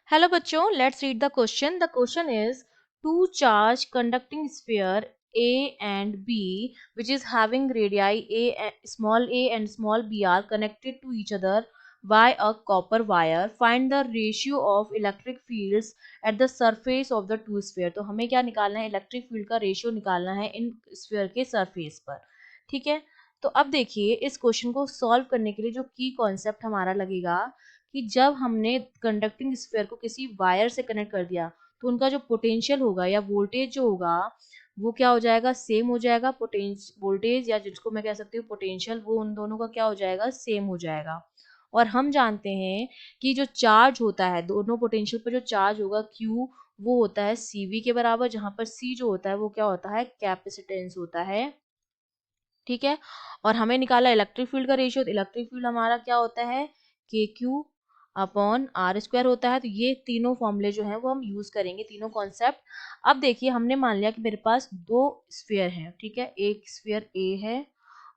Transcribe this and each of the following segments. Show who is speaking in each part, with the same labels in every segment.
Speaker 1: Hello बच्चों, let's read the question. The question is two charge conducting sphere A and B which is having radii small a and small b are connected to each other by a copper wire. Find the ratio of electric fields at the surface of the two sphere. तो हमें क्या निकालना है? Electric field का ratio निकालना है इन sphere के surface पर. ठीक है, तो अब देखिए इस क्वेश्चन को सॉल्व करने के लिए जो की कॉन्सेप्ट हमारा लगेगा कि जब हमने कंडक्टिंग स्फीयर को किसी वायर से कनेक्ट कर दिया तो उनका जो पोटेंशियल होगा या वोल्टेज जो होगा वो क्या हो जाएगा, सेम हो जाएगा. वोल्टेज या जिसको मैं कह सकती हूँ पोटेंशियल, वो उन दोनों का क्या हो जाएगा, सेम हो जाएगा. और हम जानते हैं कि जो चार्ज होता है दोनों पोटेंशियल पर, जो चार्ज होगा Q, वो होता है CV के बराबर, जहां पर C जो होता है वो क्या होता है, कैपेसिटेंस होता है. ठीक है, और हमें निकाला इलेक्ट्रिक फील्ड का रेशियो. तो इलेक्ट्रिक फील्ड हमारा क्या होता है, KQ अपॉन आर स्क्वायर होता है. तो ये तीनों फॉर्मूले जो हैं वो हम यूज करेंगे, तीनों कॉन्सेप्ट. अब देखिए हमने मान लिया कि मेरे पास दो स्फीयर हैं. ठीक है, एक स्फीयर A है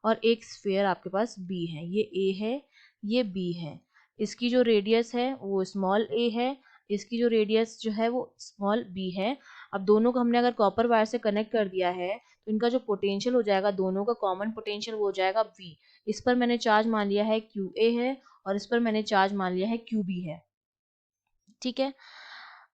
Speaker 1: और एक स्फीयर आपके पास B है. ये A है, ये B है. इसकी जो रेडियस है वो स्मॉल a है, इसकी जो रेडियस जो है वो स्मॉल b है. अब दोनों को हमने अगर कॉपर वायर से कनेक्ट कर दिया है तो इनका जो पोटेंशियल हो जाएगा, दोनों का कॉमन पोटेंशियल वो हो जाएगा V. इस पर मैंने चार्ज मान लिया है QA है और इस पर मैंने चार्ज मान लिया है QB है. ठीक है,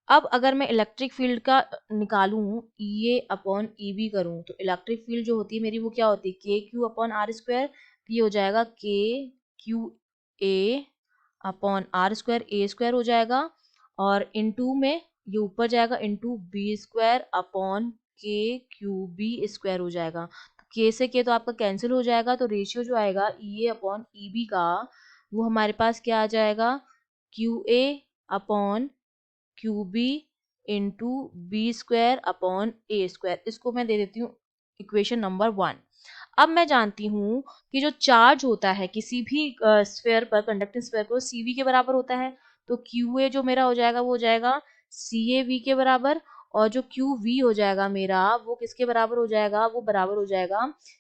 Speaker 1: अब अगर मैं इलेक्ट्रिक फील्ड का निकालूं EA अपॉन EB करूं तो इलेक्ट्रिक फील्ड जो होती है मेरी वो क्या होती है, KQ अपॉन आर स्क्वायर. ये हो जाएगा KQA upon R square, A square हो जाएगा. और इनटू में ये ऊपर जाएगा into B square upon KQB square हो जाएगा. तो K से K तो आपका कैंसिल हो जाएगा. तो रेशियो जो आएगा EA अपॉन EB का वो हमारे पास क्या आ जाएगा, QA upon QB into B square upon A square. इसको मैं दे देती हूँ इक्वेशन नंबर 1. अब मैं जानती हूँ कि जो चार्ज होता है किसी भी स्फीयर पर, कंडक्टिंग स्फीयर को, CV के बराबर होता है. तो QA जो मेरा हो जाएगा वो हो जाएगा CAV के बराबर. और जो QV हो जाएगा मेरा वो किसके बराबर हो जाएगा, वो बराबर हो जाएगा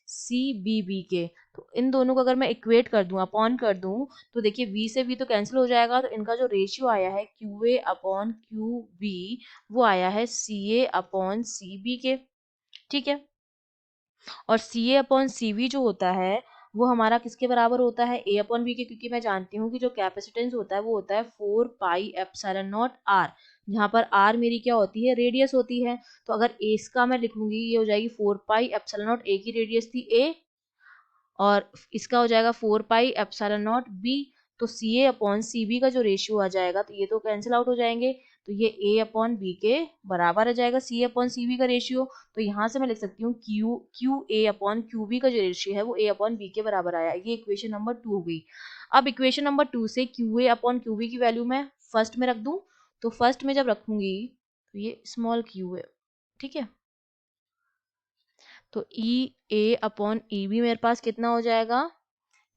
Speaker 1: CBB के. तो इन दोनों को अगर मैं इक्वेट कर दूं, अपॉन कर दूं, तो देखिए V से V तो कैंसिल हो जाएगा. तो इनका जो रेशियो आया है QA अपॉन QB वो आया है CA अपॉन CB के. ठीक है, और CA अपॉन CV जो होता है वो हमारा किसके बराबर होता है, A अपॉन B के. क्योंकि मैं जानती हूँ कि जो कैपेसिटेंस होता है वो होता है 4 पाई एप्सिलॉन नॉट R, जहाँ पर R मेरी क्या होती है, रेडियस होती है. तो अगर A इसका मैं लिखूंगी ये हो जाएगी 4 पाई एप्सिलॉन नॉट, A की रेडियस थी A, और इसका हो जाएगा 4 पाई एप्सिलॉन नॉट B. तो CA अपॉन CB का जो रेशियो आ जाएगा तो ये तो कैंसिल आउट हो जाएंगे. तो ये A अपॉन B के बराबर आ जाएगा CA अपॉन CB का रेशियो. तो यहाँ से मैं लिख सकती हूँ QA अपॉन QB का जो रेशियो है वो A अपॉन B के बराबर आया. ये इक्वेशन नंबर 2 हो गई. अब इक्वेशन नंबर 2 से QA अपॉन QB की वैल्यू मैं फर्स्ट में रख दूँ. तो फर्स्ट में जब रखूंगी तो ये स्मॉल q है. ठीक है, तो EA अपॉन EB मेरे पास कितना हो जाएगा,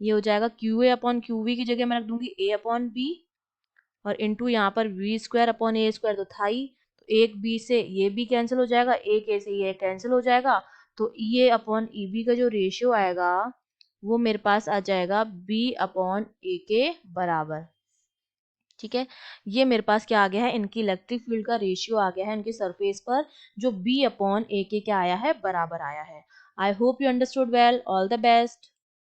Speaker 1: ये हो जाएगा QA अपॉन QV की जगह मैं रख दूंगी A अपॉन B, और इंटू यहाँ पर V square upon A square तो था ही. तो एक B से ये भी कैंसिल हो जाएगा, एक A से ये कैंसिल हो जाएगा. तो EA अपॉन EB का जो रेशियो आएगा वो मेरे पास आ जाएगा B अपॉन A के बराबर. ठीक है, ये मेरे पास क्या आ गया है, इनकी इलेक्ट्रिक फील्ड का रेशियो आ गया है इनके सरफेस पर, जो B अपॉन A के क्या आया है, बराबर आया है. I hope you understood well. All the best.